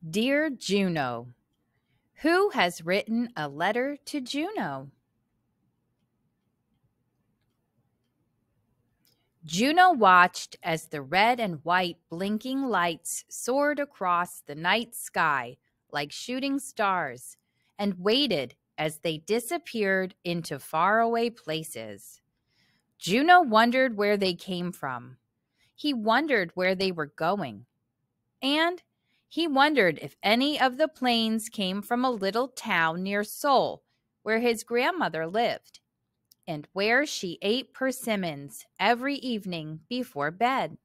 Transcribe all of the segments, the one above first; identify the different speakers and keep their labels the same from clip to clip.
Speaker 1: Dear Juno, who has written a letter to Juno? Juno watched as the red and white blinking lights soared across the night sky like shooting stars and waited as they disappeared into faraway places. Juno wondered where they came from. He wondered where they were going. And he wondered if any of the planes came from a little town near Seoul, where his grandmother lived, and where she ate persimmons every evening before bed.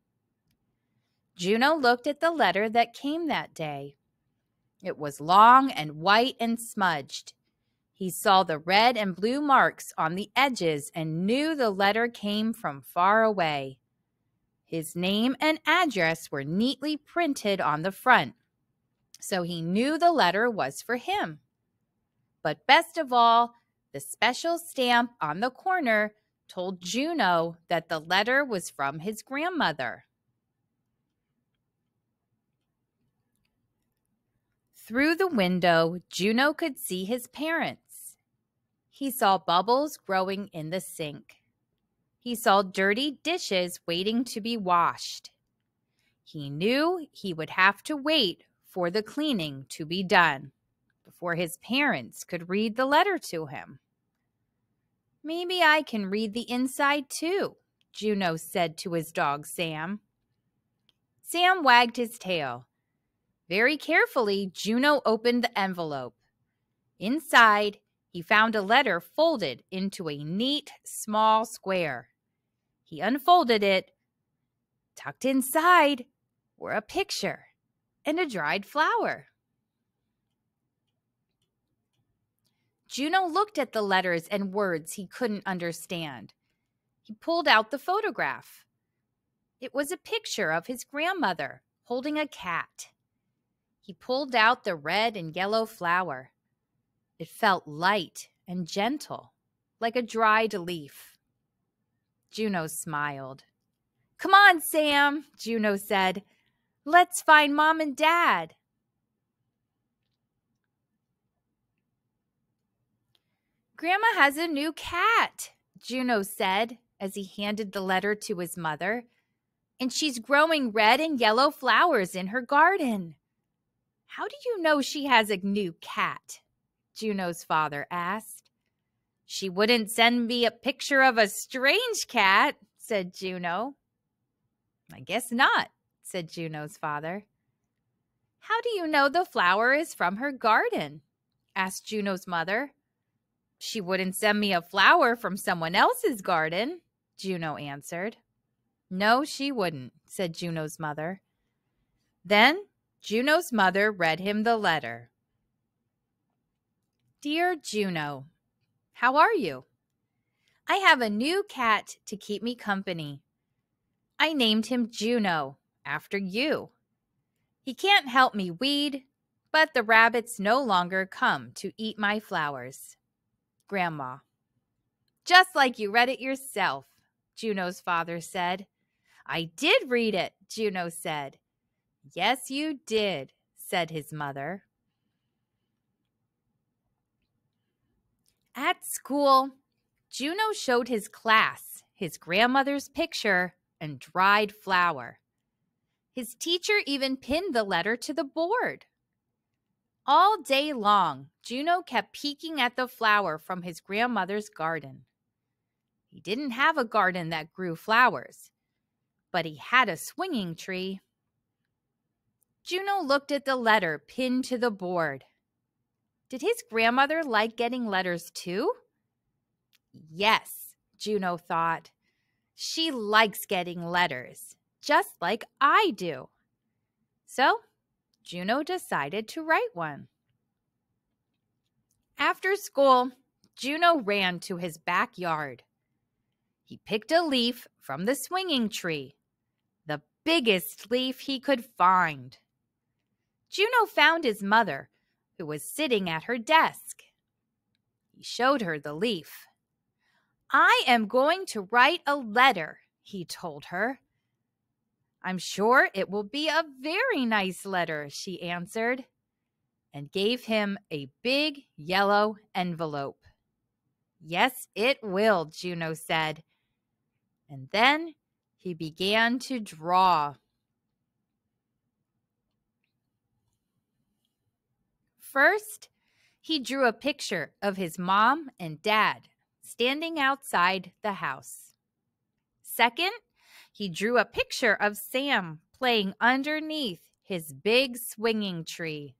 Speaker 1: Juno looked at the letter that came that day. It was long and white and smudged. He saw the red and blue marks on the edges and knew the letter came from far away. His name and address were neatly printed on the front, so he knew the letter was for him. But best of all, the special stamp on the corner told Juno that the letter was from his grandmother. Through the window, Juno could see his parents. He saw bubbles growing in the sink. He saw dirty dishes waiting to be washed. He knew he would have to wait for the cleaning to be done before his parents could read the letter to him. Maybe I can read the inside too, Juno said to his dog Sam. Sam wagged his tail. Very carefully, Juno opened the envelope. Inside, he found a letter folded into a neat, small square. He unfolded it. Tucked inside were a picture and a dried flower. Juno looked at the letters and words he couldn't understand. He pulled out the photograph. It was a picture of his grandmother holding a cat. He pulled out the red and yellow flower. It felt light and gentle, like a dried leaf. Juno smiled. Come on, Sam, Juno said. Let's find Mom and Dad. Grandma has a new cat, Juno said as he handed the letter to his mother. And she's growing red and yellow flowers in her garden. How do you know she has a new cat? Juno's father asked. She wouldn't send me a picture of a strange cat, said Juno. I guess not, said Juno's father. How do you know the flower is from her garden? Asked Juno's mother. She wouldn't send me a flower from someone else's garden, Juno answered. No, she wouldn't, said Juno's mother. Then Juno's mother read him the letter. Dear Juno, how are you? I have a new cat to keep me company. I named him Juno, after you. He can't help me weed, but the rabbits no longer come to eat my flowers. Grandma. Just like you read it yourself, Juno's father said. I did read it, Juno said. Yes, you did, said his mother. At school, Juno showed his class his grandmother's picture and dried flower. His teacher even pinned the letter to the board. All day long, Juno kept peeking at the flower from his grandmother's garden. He didn't have a garden that grew flowers, but he had a swinging tree. Juno looked at the letter pinned to the board. Did his grandmother like getting letters too? Yes, Juno thought. She likes getting letters, just like I do. So, Juno decided to write one. After school, Juno ran to his backyard. He picked a leaf from the swinging tree, the biggest leaf he could find. Juno found his mother, who was sitting at her desk. He showed her the leaf. I am going to write a letter, he told her. I'm sure it will be a very nice letter, she answered, and gave him a big yellow envelope. Yes, it will, Juno said. And then he began to draw. First, he drew a picture of his mom and dad standing outside the house. Second, he drew a picture of Sam playing underneath his big swinging tree.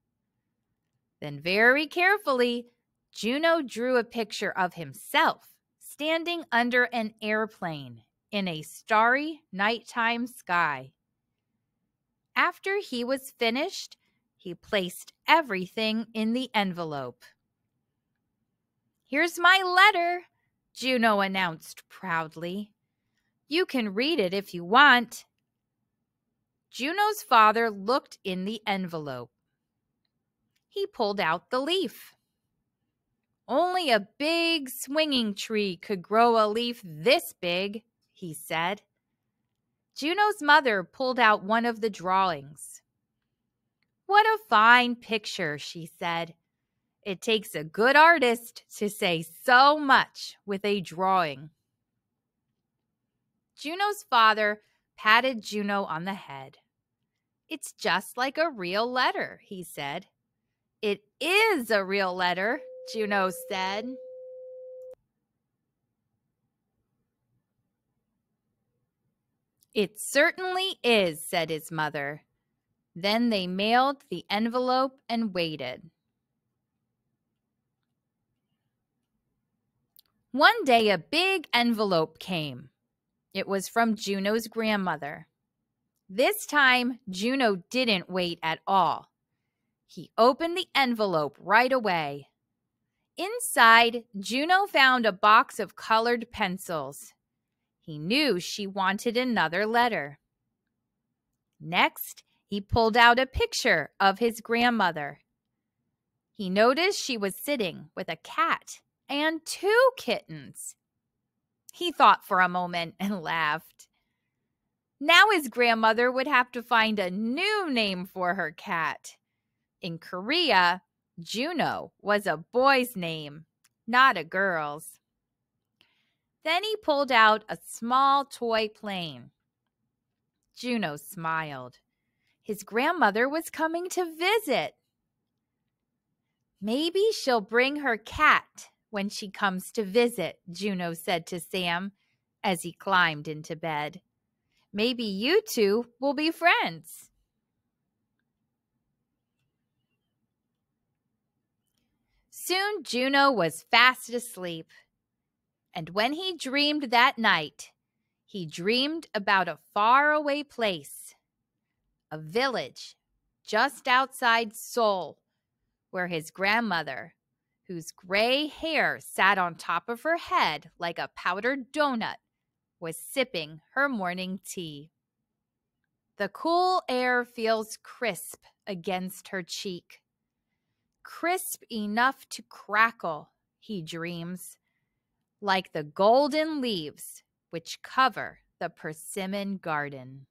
Speaker 1: Then very carefully, Juno drew a picture of himself standing under an airplane in a starry nighttime sky. After he was finished, he placed everything in the envelope. Here's my letter, Juno announced proudly. You can read it if you want. Juno's father looked in the envelope. He pulled out the leaf. Only a big swinging tree could grow a leaf this big, he said. Juno's mother pulled out one of the drawings. What a fine picture, she said. It takes a good artist to say so much with a drawing. Juno's father patted Juno on the head. It's just like a real letter, he said. It is a real letter, Juno said. It certainly is, said his mother. Then they mailed the envelope and waited. One day a big envelope came. It was from Juno's grandmother. This time, Juno didn't wait at all. He opened the envelope right away. Inside, Juno found a box of colored pencils. He knew she wanted another letter. Next, he pulled out a picture of his grandmother. He noticed she was sitting with a cat and 2 kittens. He thought for a moment and laughed. Now his grandmother would have to find a new name for her cat. In Korea, Juno was a boy's name, not a girl's. Then he pulled out a small toy plane. Juno smiled. His grandmother was coming to visit. Maybe she'll bring her cat when she comes to visit, Juno said to Sam as he climbed into bed. Maybe you two will be friends. Soon Juno was fast asleep. And when he dreamed that night, he dreamed about a faraway place, a village just outside Seoul, where his grandmother, whose gray hair sat on top of her head like a powdered donut, was sipping her morning tea. The cool air feels crisp against her cheek. Crisp enough to crackle, he dreams, like the golden leaves which cover the persimmon garden.